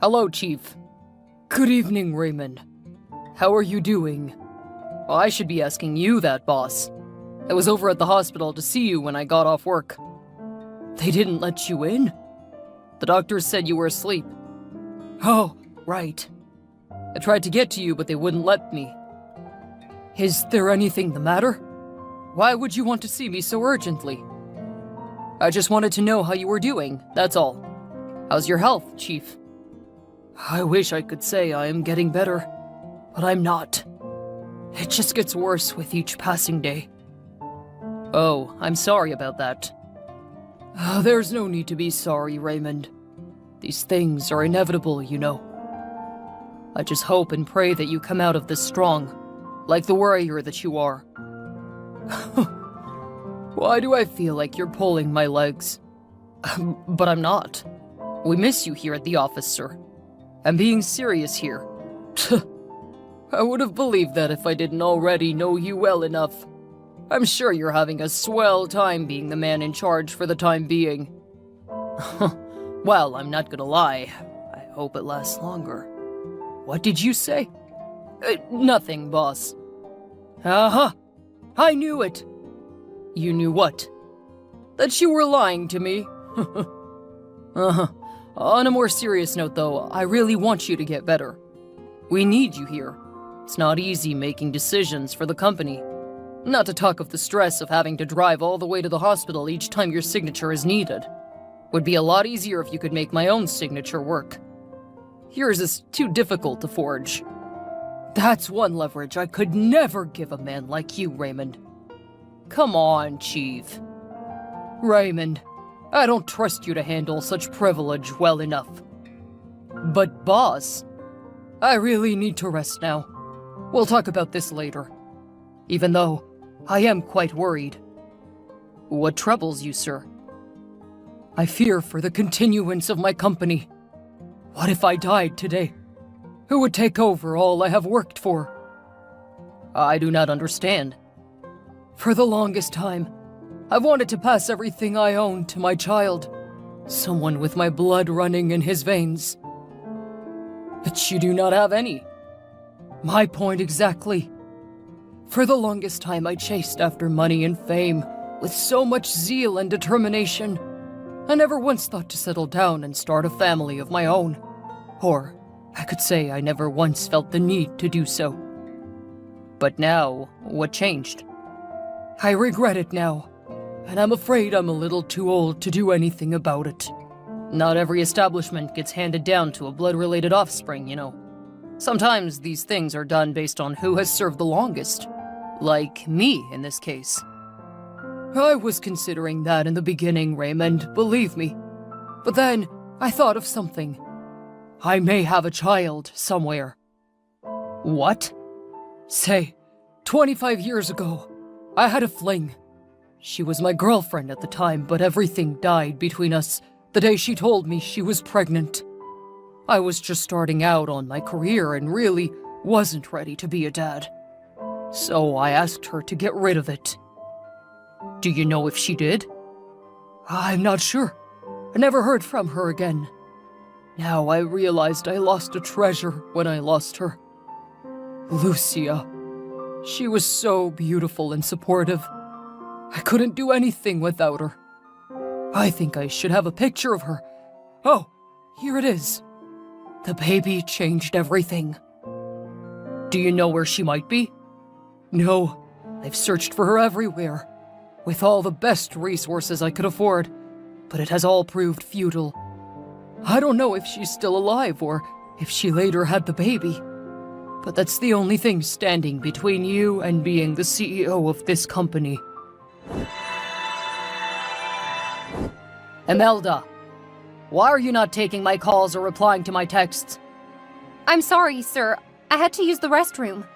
Hello, Chief. Good evening, Raymond. How are you doing? Well, I should be asking you that, boss. I was over at the hospital to see you when I got off work. They didn't let you in? The doctors said you were asleep. Oh, right. I tried to get to you, but they wouldn't let me. Is there anything the matter? Why would you want to see me so urgently? I just wanted to know how you were doing, that's all. How's your health, Chief? I wish I could say I am getting better, but I'm not. It just gets worse with each passing day. Oh, I'm sorry about that. There's no need to be sorry, Raymond. These things are inevitable, you know. I just hope and pray that you come out of this strong, like the warrior that you are. Why do I feel like you're pulling my legs? But I'm not. We miss you here at the office, sir. I'm being serious here. I would have believed that if I didn't already know you well enough. I'm sure you're having a swell time being the man in charge for the time being. Well, I'm not gonna lie. I hope it lasts longer. What did you say? Nothing, boss. Uh-huh. I knew it. You knew what? That you were lying to me. Uh-huh. On a more serious note, though, I really want you to get better. We need you here. It's not easy making decisions for the company. Not to talk of the stress of having to drive all the way to the hospital each time your signature is needed. Would be a lot easier if you could make my own signature work. Yours is too difficult to forge. That's one leverage I could never give a man like you, Raymond. Come on, Chief. Raymond, I don't trust you to handle such privilege well enough. But boss, I really need to rest now. We'll talk about this later. Even though I am quite worried. What troubles you, sir? I fear for the continuance of my company. What if I died today? Who would take over all I have worked for? I do not understand. For the longest time, I've wanted to pass everything I own to my child. Someone with my blood running in his veins. But you do not have any. My point exactly. For the longest time I chased after money and fame with so much zeal and determination. I never once thought to settle down and start a family of my own. Or I could say I never once felt the need to do so. But now, what changed? I regret it now, and I'm afraid I'm a little too old to do anything about it. Not every establishment gets handed down to a blood-related offspring, you know. Sometimes these things are done based on who has served the longest. Like me, in this case. I was considering that in the beginning, Raymond, believe me. But then, I thought of something. I may have a child somewhere. What? Say, 25 years ago, I had a fling. She was my girlfriend at the time, but everything died between us the day she told me she was pregnant. I was just starting out on my career and really wasn't ready to be a dad. So I asked her to get rid of it. Do you know if she did? I'm not sure. I never heard from her again. Now I realized I lost a treasure when I lost her. Lucia. She was so beautiful and supportive. I couldn't do anything without her. I think I should have a picture of her. Oh, here it is. The baby changed everything. Do you know where she might be? No, I've searched for her everywhere, with all the best resources I could afford, but it has all proved futile. I don't know if she's still alive or if she later had the baby, but that's the only thing standing between you and being the CEO of this company. Imelda, why are you not taking my calls or replying to my texts? I'm sorry, sir. I had to use the restroom.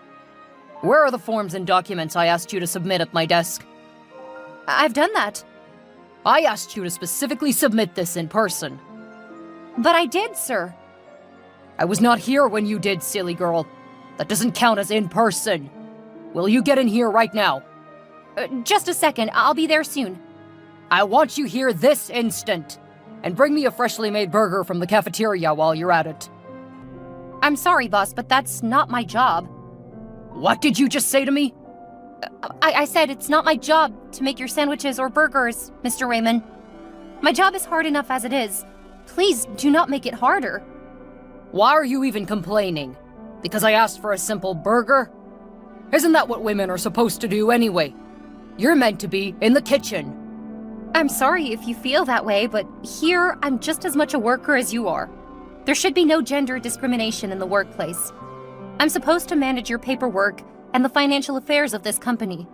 Where are the forms and documents I asked you to submit at my desk? I've done that. I asked you to specifically submit this in person. But I did, sir. I was not here when you did, silly girl. That doesn't count as in person. Will you get in here right now? Just a second. I'll be there soon. I want you here this instant. And bring me a freshly made burger from the cafeteria while you're at it. I'm sorry, boss, but that's not my job. What did you just say to me? I said it's not my job to make your sandwiches or burgers, Mr. Raymond. My job is hard enough as it is. Please do not make it harder. Why are you even complaining? Because I asked for a simple burger? Isn't that what women are supposed to do anyway? You're meant to be in the kitchen. I'm sorry if you feel that way, but here I'm just as much a worker as you are. There should be no gender discrimination in the workplace. I'm supposed to manage your paperwork and the financial affairs of this company.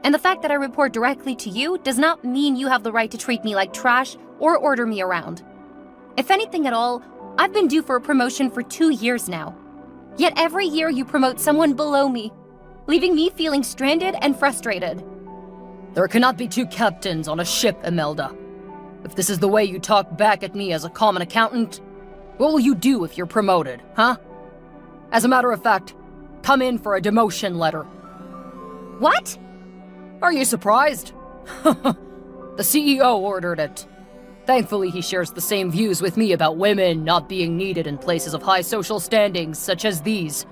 And the fact that I report directly to you does not mean you have the right to treat me like trash or order me around. If anything at all, I've been due for a promotion for 2 years now. Yet every year you promote someone below me, leaving me feeling stranded and frustrated. There cannot be two captains on a ship, Imelda. If this is the way you talk back at me as a common accountant, what will you do if you're promoted, huh? As a matter of fact, come in for a demotion letter. What? Are you surprised? The CEO ordered it. Thankfully, he shares the same views with me about women not being needed in places of high social standings such as these.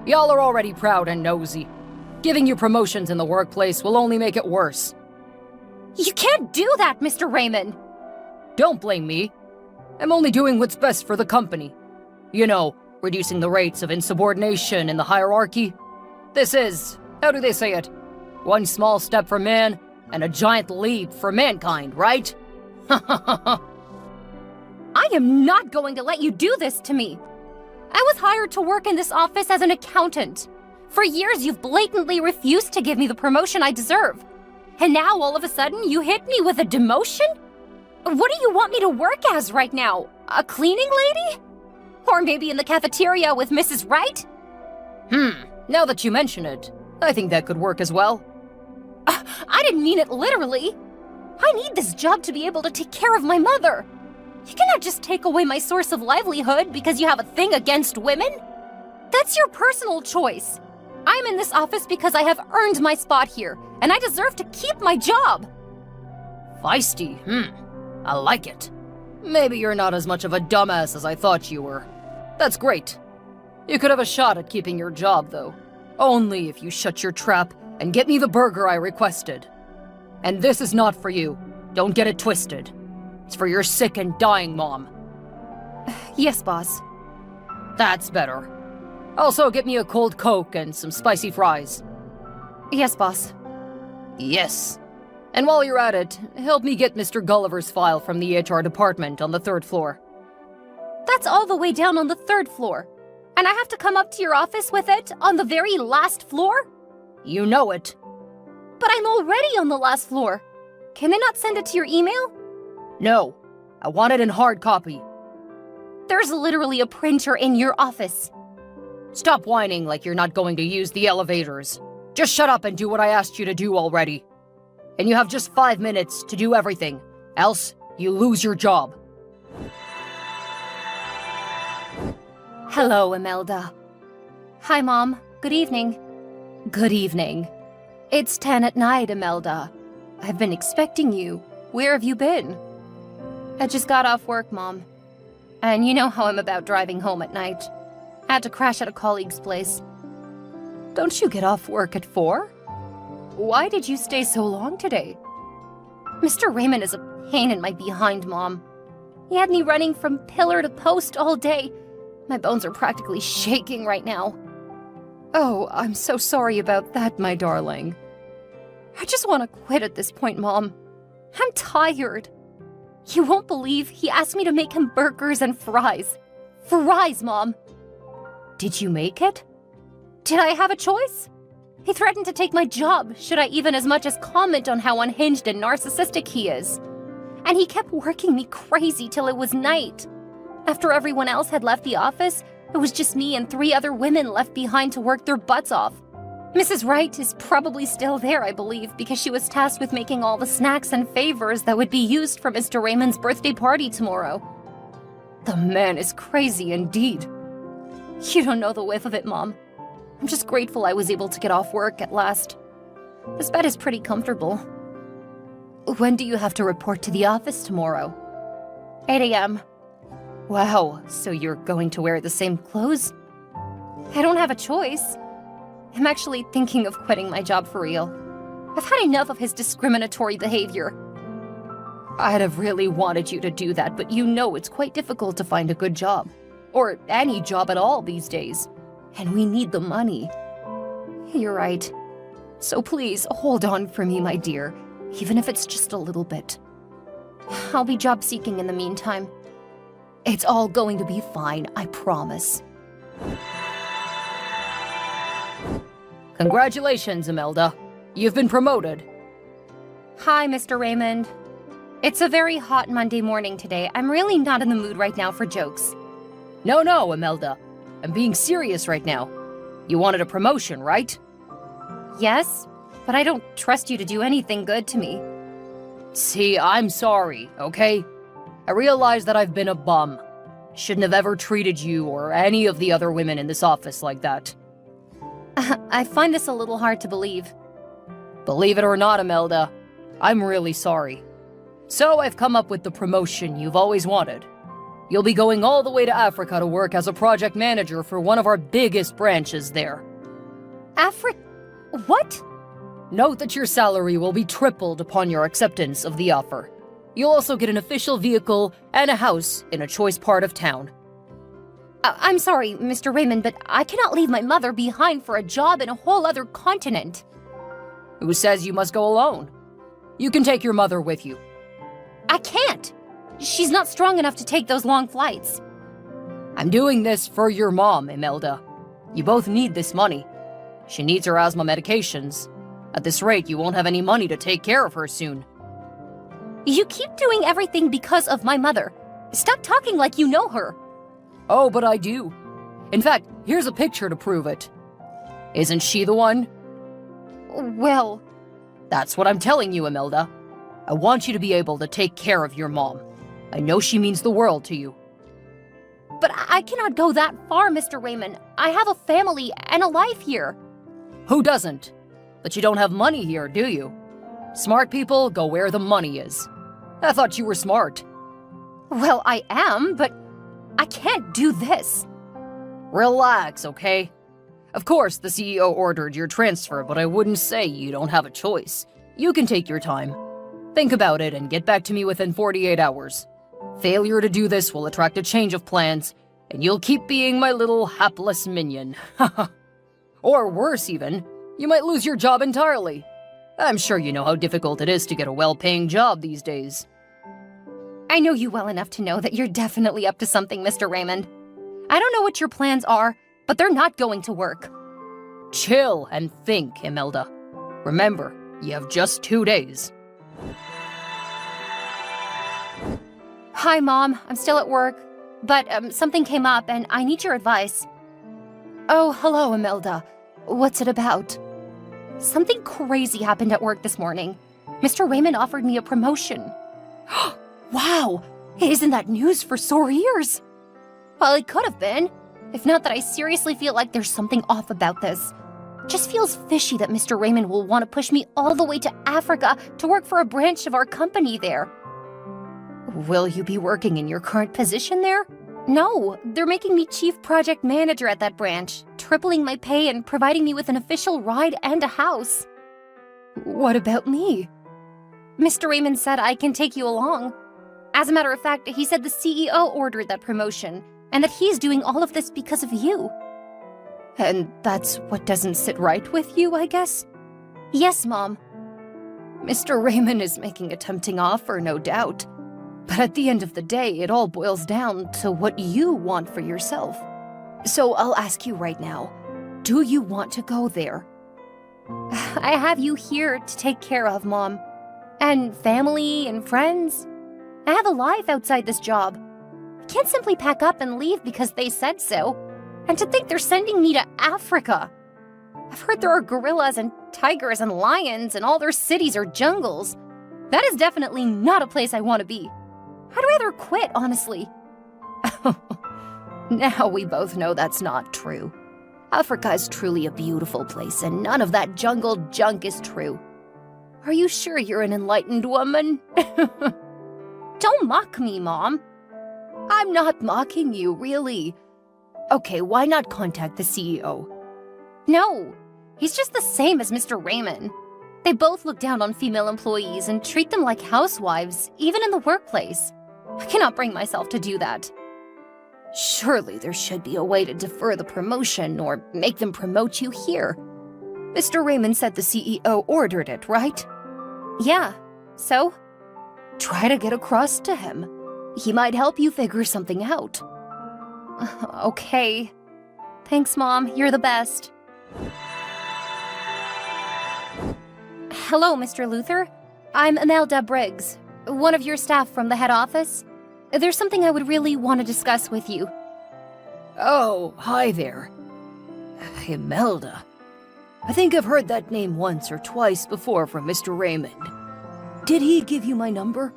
Y'all are already proud and nosy. Giving you promotions in the workplace will only make it worse. You can't do that, Mr. Raymond! Don't blame me. I'm only doing what's best for the company. You know, reducing the rates of insubordination in the hierarchy. This is, how do they say it? One small step for man, and a giant leap for mankind, right? I am not going to let you do this to me. I was hired to work in this office as an accountant. For years, you've blatantly refused to give me the promotion I deserve. And now, all of a sudden, you hit me with a demotion? What do you want me to work as right now? A cleaning lady? Or maybe in the cafeteria with Mrs. Wright? Now that you mention it, I think that could work as well. I didn't mean it literally. I need this job to be able to take care of my mother. You cannot just take away my source of livelihood because you have a thing against women. That's your personal choice. I'm in this office because I have earned my spot here, and I deserve to keep my job. Feisty, I like it. Maybe you're not as much of a dumbass as I thought you were. That's great. You could have a shot at keeping your job, though. Only if you shut your trap and get me the burger I requested. And this is not for you. Don't get it twisted. It's for your sick and dying mom. Yes, boss. That's better. Also, get me a cold Coke and some spicy fries. Yes, boss. Yes. And while you're at it, help me get Mr. Gulliver's file from the HR department on the 3rd floor. That's all the way down on the 3rd floor. And I have to come up to your office with it on the very last floor? You know it. But I'm already on the last floor. Can they not send it to your email? No. I want it in hard copy. There's literally a printer in your office. Stop whining like you're not going to use the elevators. Just shut up and do what I asked you to do already. And you have just 5 minutes to do everything. Else, you lose your job. Hello, Imelda. Hi, Mom. Good evening. Good evening. It's 10 at night, Imelda. I've been expecting you. Where have you been? I just got off work, Mom. And you know how I'm about driving home at night. I had to crash at a colleague's place. Don't you get off work at 4? Why did you stay so long today? Mr. Raymond is a pain in my behind, Mom. He had me running from pillar to post all day. My bones are practically shaking right now. Oh, I'm so sorry about that, my darling. I just want to quit at this point, Mom. I'm tired. You won't believe he asked me to make him burgers and fries. Fries, Mom. Did you make it? Did I have a choice? He threatened to take my job should I even as much as comment on how unhinged and narcissistic he is. And he kept working me crazy till it was night. After everyone else had left the office, it was just me and 3 other women left behind to work their butts off. Mrs. Wright is probably still there, I believe, because she was tasked with making all the snacks and favors that would be used for Mr. Raymond's birthday party tomorrow. The man is crazy indeed. You don't know the whiff of it, Mom. I'm just grateful I was able to get off work at last. This bed is pretty comfortable. When do you have to report to the office tomorrow? 8 a.m. Wow, so you're going to wear the same clothes? I don't have a choice. I'm actually thinking of quitting my job for real. I've had enough of his discriminatory behavior. I'd have really wanted you to do that, but you know it's quite difficult to find a good job. Or any job at all these days. And we need the money. You're right. So please, hold on for me, my dear, even if it's just a little bit. I'll be job seeking in the meantime. It's all going to be fine, I promise. Congratulations, Imelda. You've been promoted. Hi, Mr. Raymond. It's a very hot Monday morning today. I'm really not in the mood right now for jokes. No, Imelda. I'm being serious right now. You wanted a promotion, right? Yes, but I don't trust you to do anything good to me. See, I'm sorry, okay? I realize that I've been a bum. Shouldn't have ever treated you or any of the other women in this office like that. I find this a little hard to believe. Believe it or not, Imelda, I'm really sorry. So I've come up with the promotion you've always wanted. You'll be going all the way to Africa to work as a project manager for one of our biggest branches there. What? Note that your salary will be tripled upon your acceptance of the offer. You'll also get an official vehicle and a house in a choice part of town. I'm sorry, Mr. Raymond, but I cannot leave my mother behind for a job in a whole other continent. Who says you must go alone? You can take your mother with you. I can't. She's not strong enough to take those long flights. I'm doing this for your mom, Imelda. You both need this money. She needs her asthma medications. At this rate, you won't have any money to take care of her soon. You keep doing everything because of my mother. Stop talking like you know her. Oh, but I do. In fact, here's a picture to prove it. Isn't she the one? Well... That's what I'm telling you, Imelda. I want you to be able to take care of your mom. I know she means the world to you. But I cannot go that far, Mr. Raymond. I have a family and a life here. Who doesn't? But you don't have money here, do you? Smart people go where the money is. I thought you were smart. Well, I am, but I can't do this. Relax, okay? Of course, the CEO ordered your transfer, but I wouldn't say you don't have a choice. You can take your time. Think about it and get back to me within 48 hours. Failure to do this will attract a change of plans, and you'll keep being my little hapless minion. Or worse even, you might lose your job entirely. I'm sure you know how difficult it is to get a well-paying job these days. I know you well enough to know that you're definitely up to something, Mr. Raymond. I don't know what your plans are, but they're not going to work. Chill and think, Imelda. Remember, you have just 2 days. Hi, Mom. I'm still at work, but something came up and I need your advice. Oh, hello, Imelda. What's it about? Something crazy happened at work this morning. Mr. Raymond offered me a promotion. Wow! Isn't that news for sore ears? Well, it could have been. If not that I seriously feel like there's something off about this. Just feels fishy that Mr. Raymond will want to push me all the way to Africa to work for a branch of our company there. Will you be working in your current position there? No, they're making me chief project manager at that branch, tripling my pay and providing me with an official ride and a house. What about me? Mr. Raymond said I can take you along. As a matter of fact, he said the CEO ordered that promotion, and that he's doing all of this because of you. And that's what doesn't sit right with you, I guess? Yes, Mom. Mr. Raymond is making a tempting offer, no doubt. But at the end of the day, it all boils down to what you want for yourself. So I'll ask you right now, do you want to go there? I have you here to take care of, Mom. And family and friends. I have a life outside this job. I can't simply pack up and leave because they said so. And to think they're sending me to Africa. I've heard there are gorillas and tigers and lions and all their cities are jungles. That is definitely not a place I want to be. I'd rather quit, honestly. Now we both know that's not true. Africa is truly a beautiful place, and none of that jungle junk is true. Are you sure you're an enlightened woman? Don't mock me, Mom. I'm not mocking you, really. Okay, why not contact the CEO? No, he's just the same as Mr. Raymond. They both look down on female employees and treat them like housewives, even in the workplace. I cannot bring myself to do that. Surely there should be a way to defer the promotion or make them promote you here. Mr. Raymond said the CEO ordered it, right? Yeah, so? Try to get across to him. He might help you figure something out. Okay. Thanks, Mom. You're the best. Hello, Mr. Luther. I'm Imelda Briggs, one of your staff from the head office. There's something I would really want to discuss with you. Oh, hi there. Imelda. I think I've heard that name once or twice before from Mr. Raymond. Did he give you my number?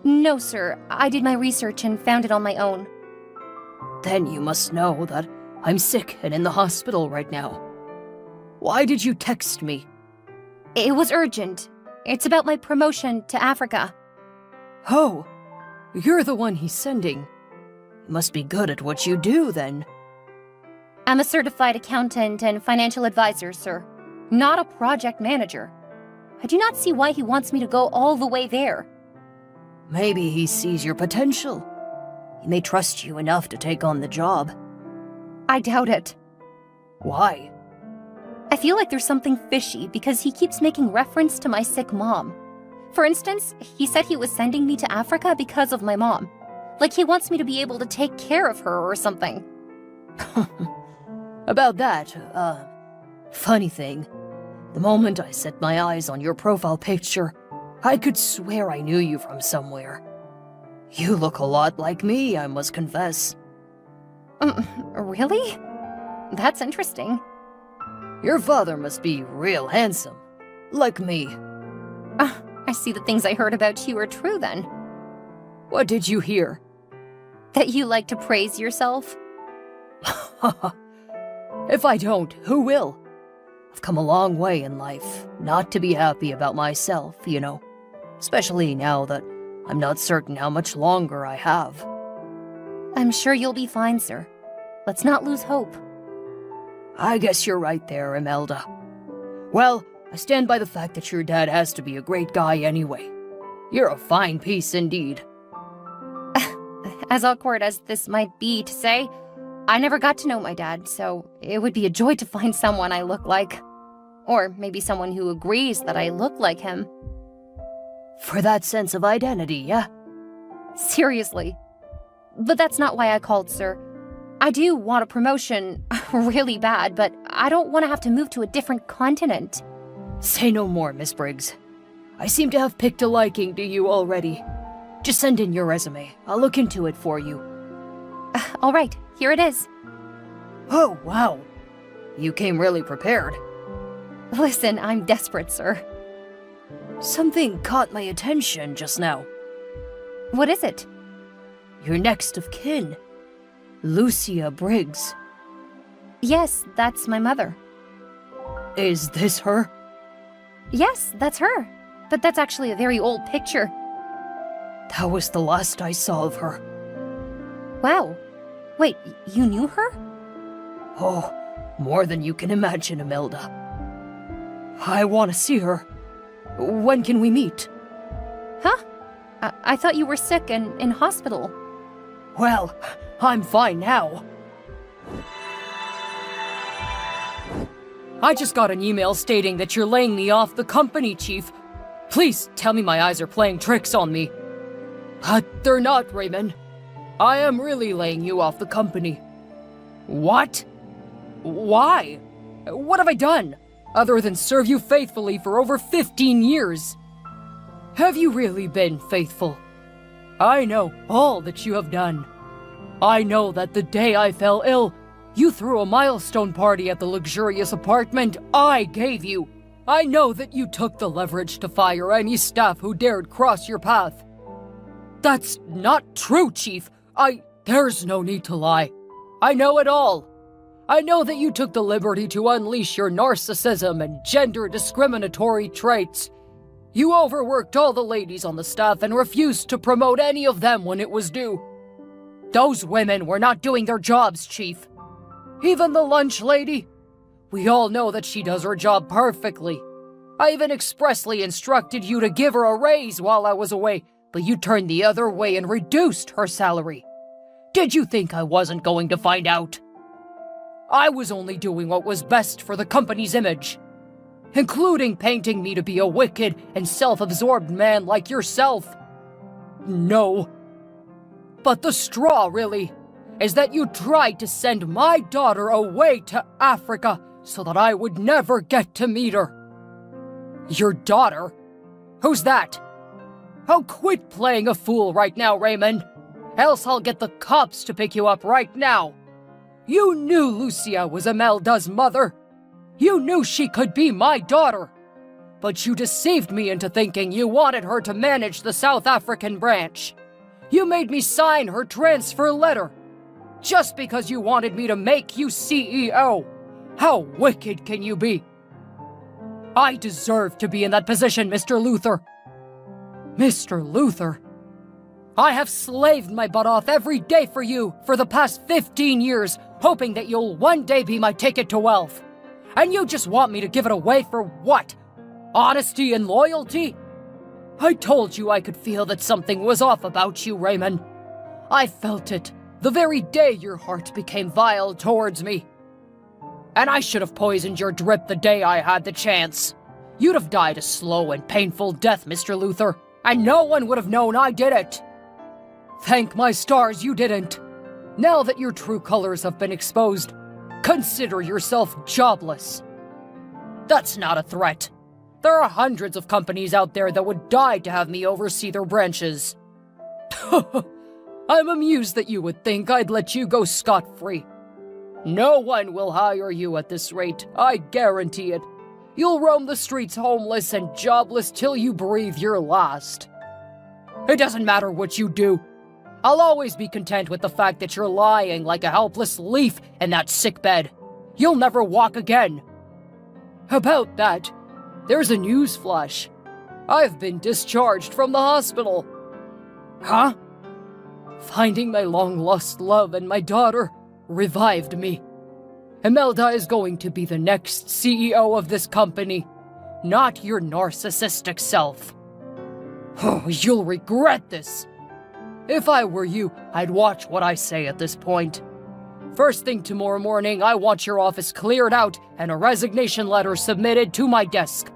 No, sir. I did my research and found it on my own. Then you must know that I'm sick and in the hospital right now. Why did you text me? It was urgent. It's about my promotion to Africa. Oh, you're the one he's sending. You must be good at what you do, then. I'm a certified accountant and financial advisor, sir. Not a project manager. I do not see why he wants me to go all the way there. Maybe he sees your potential. He may trust you enough to take on the job. I doubt it. Why? I feel like there's something fishy because he keeps making reference to my sick mom. For instance, he said he was sending me to Africa because of my mom. Like he wants me to be able to take care of her or something. About that, funny thing. The moment I set my eyes on your profile picture, I could swear I knew you from somewhere. You look a lot like me, I must confess. Really? That's interesting. Your father must be real handsome. Like me. I see the things I heard about you are true then. What did you hear? That you like to praise yourself? If I don't, who will? I've come a long way in life, not to be happy about myself, you know. Especially now that I'm not certain how much longer I have. I'm sure you'll be fine, sir. Let's not lose hope. I guess you're right there, Imelda. Well, I stand by the fact that your dad has to be a great guy anyway. You're a fine piece indeed. As awkward as this might be to say, I never got to know my dad, so it would be a joy to find someone I look like. Or maybe someone who agrees that I look like him. For that sense of identity, yeah? Seriously. But that's not why I called, sir. I do want a promotion really bad, but I don't want to have to move to a different continent. Say no more, Miss Briggs. I seem to have picked a liking to you already. Just send in your resume. I'll look into it for you. All right, here it is. Oh, wow. You came really prepared. Listen, I'm desperate, sir. Something caught my attention just now. What is it? Your next of kin. Lucia Briggs. Yes, that's my mother. Is this her? Yes, that's her. But that's actually a very old picture. That was the last I saw of her. Wow. Wait, you knew her? Oh, more than you can imagine, Imelda. I want to see her. When can we meet? Huh? I thought you were sick and in hospital. Well, I'm fine now. I just got an email stating that you're laying me off the company, Chief. Please tell me my eyes are playing tricks on me. They're not, Raymond. I am really laying you off the company. What? Why? What have I done, other than serve you faithfully for over 15 years? Have you really been faithful? I know all that you have done. I know that the day I fell ill, you threw a milestone party at the luxurious apartment I gave you. I know that you took the leverage to fire any staff who dared cross your path. That's not true, Chief. There's no need to lie. I know it all. I know that you took the liberty to unleash your narcissism and gender discriminatory traits. You overworked all the ladies on the staff and refused to promote any of them when it was due. Those women were not doing their jobs, Chief. Even the lunch lady. We all know that she does her job perfectly. I even expressly instructed you to give her a raise while I was away, but you turned the other way and reduced her salary. Did you think I wasn't going to find out? I was only doing what was best for the company's image, including painting me to be a wicked and self-absorbed man like yourself. No. But the straw, really, is that you tried to send my daughter away to Africa so that I would never get to meet her. Your daughter? Who's that? Oh, quit playing a fool right now, Raymond. Else I'll get the cops to pick you up right now. You knew Lucia was Imelda's mother. You knew she could be my daughter. But you deceived me into thinking you wanted her to manage the South African branch. You made me sign her transfer letter. Just because you wanted me to make you CEO. How wicked can you be? I deserve to be in that position, Mr. Luther. Mr. Luther? I have slaved my butt off every day for you for the past 15 years, hoping that you'll one day be my ticket to wealth. And you just want me to give it away for what? Honesty and loyalty? I told you I could feel that something was off about you, Raymond. I felt it the very day your heart became vile towards me. And I should have poisoned your drip the day I had the chance. You'd have died a slow and painful death, Mr. Luther, and no one would have known I did it. Thank my stars you didn't. Now that your true colors have been exposed, consider yourself jobless. That's not a threat. There are hundreds of companies out there that would die to have me oversee their branches. I'm amused that you would think I'd let you go scot-free. No one will hire you at this rate, I guarantee it. You'll roam the streets homeless and jobless till you breathe your last. It doesn't matter what you do. I'll always be content with the fact that you're lying like a helpless leaf in that sickbed. You'll never walk again. About that, there's a news flash. I've been discharged from the hospital. Huh? Finding my long-lost love and my daughter revived me. Imelda is going to be the next CEO of this company, not your narcissistic self. Oh, you'll regret this. If I were you, I'd watch what I say at this point. First thing tomorrow morning, I want your office cleared out and a resignation letter submitted to my desk.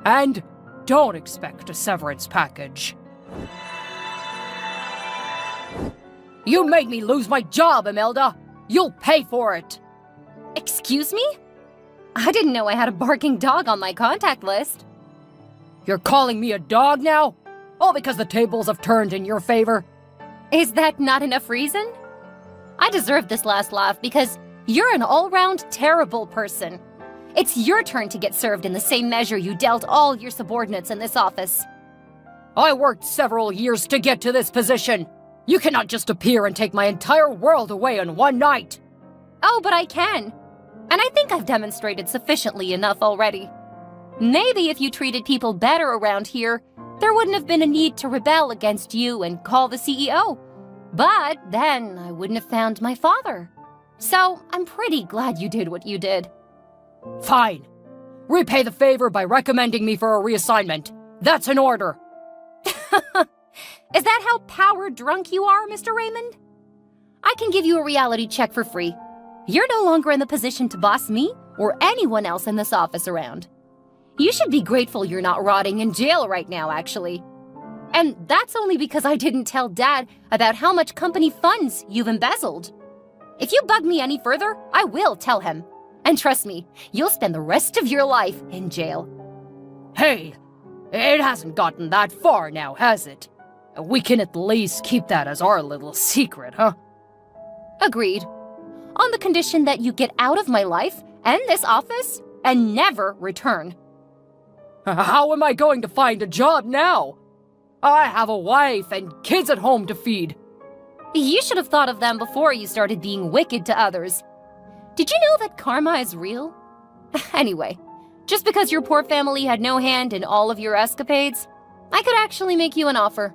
And don't expect a severance package. You made me lose my job, Imelda. You'll pay for it. Excuse me? I didn't know I had a barking dog on my contact list. You're calling me a dog now? All because the tables have turned in your favor? Is that not enough reason? I deserve this last laugh because you're an all-round terrible person. It's your turn to get served in the same measure you dealt all your subordinates in this office. I worked several years to get to this position. You cannot just appear and take my entire world away in one night. Oh, but I can. And I think I've demonstrated sufficiently enough already. Maybe if you treated people better around here, there wouldn't have been a need to rebel against you and call the CEO. But then I wouldn't have found my father. So I'm pretty glad you did what you did. Fine. Repay the favor by recommending me for a reassignment. That's an order. Is that how power drunk you are, Mr. Raymond? I can give you a reality check for free. You're no longer in the position to boss me or anyone else in this office around. You should be grateful you're not rotting in jail right now, actually. And that's only because I didn't tell Dad about how much company funds you've embezzled. If you bug me any further, I will tell him. And trust me, you'll spend the rest of your life in jail. Hey, it hasn't gotten that far now, has it? We can at least keep that as our little secret, huh? Agreed. On the condition that you get out of my life and this office and never return. How am I going to find a job now? I have a wife and kids at home to feed. You should have thought of them before you started being wicked to others. Did you know that karma is real? Anyway, just because your poor family had no hand in all of your escapades, I could actually make you an offer.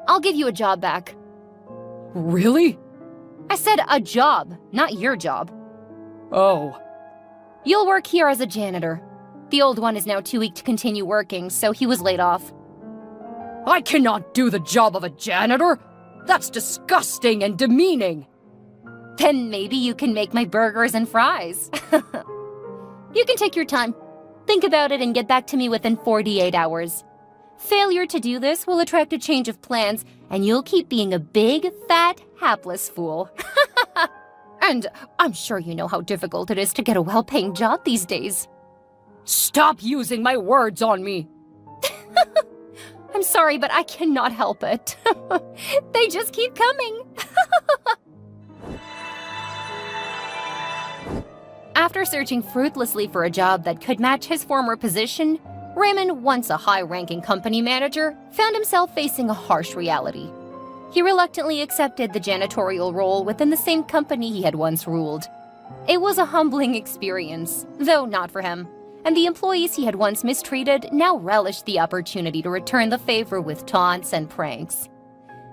I'll give you a job back. Really? I said a job, not your job. Oh, You'll work here as a janitor. The old one is now too weak to continue working, so he was laid off. I cannot do the job of a janitor! That's disgusting and demeaning! Then maybe you can make my burgers and fries. You can take your time. Think about it and get back to me within 48 hours. Failure to do this will attract a change of plans, and you'll keep being a big, fat, hapless fool. And I'm sure you know how difficult it is to get a well-paying job these days. Stop using my words on me! I'm sorry, but I cannot help it. They just keep coming. After searching fruitlessly for a job that could match his former position, Raymond, once a high-ranking company manager, found himself facing a harsh reality. He reluctantly accepted the janitorial role within the same company he had once ruled. It was a humbling experience, though not for him, and the employees he had once mistreated now relished the opportunity to return the favor with taunts and pranks.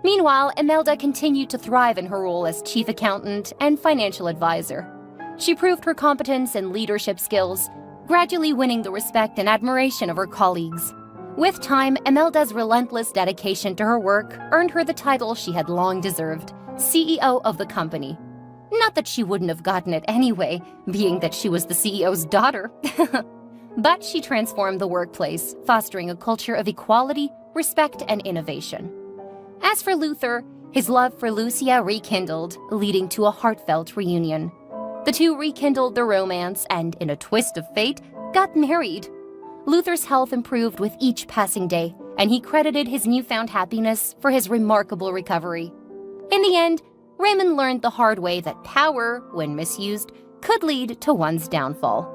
Meanwhile, Imelda continued to thrive in her role as chief accountant and financial advisor. She proved her competence and leadership skills, gradually winning the respect and admiration of her colleagues. With time, Imelda's relentless dedication to her work earned her the title she had long deserved, CEO of the company. Not that she wouldn't have gotten it anyway, being that she was the CEO's daughter. But she transformed the workplace, fostering a culture of equality, respect, and innovation. As for Luther, his love for Lucia rekindled, leading to a heartfelt reunion. The two rekindled their romance and, in a twist of fate, got married. Luther's health improved with each passing day, and he credited his newfound happiness for his remarkable recovery. In the end, Raymond learned the hard way that power, when misused, could lead to one's downfall.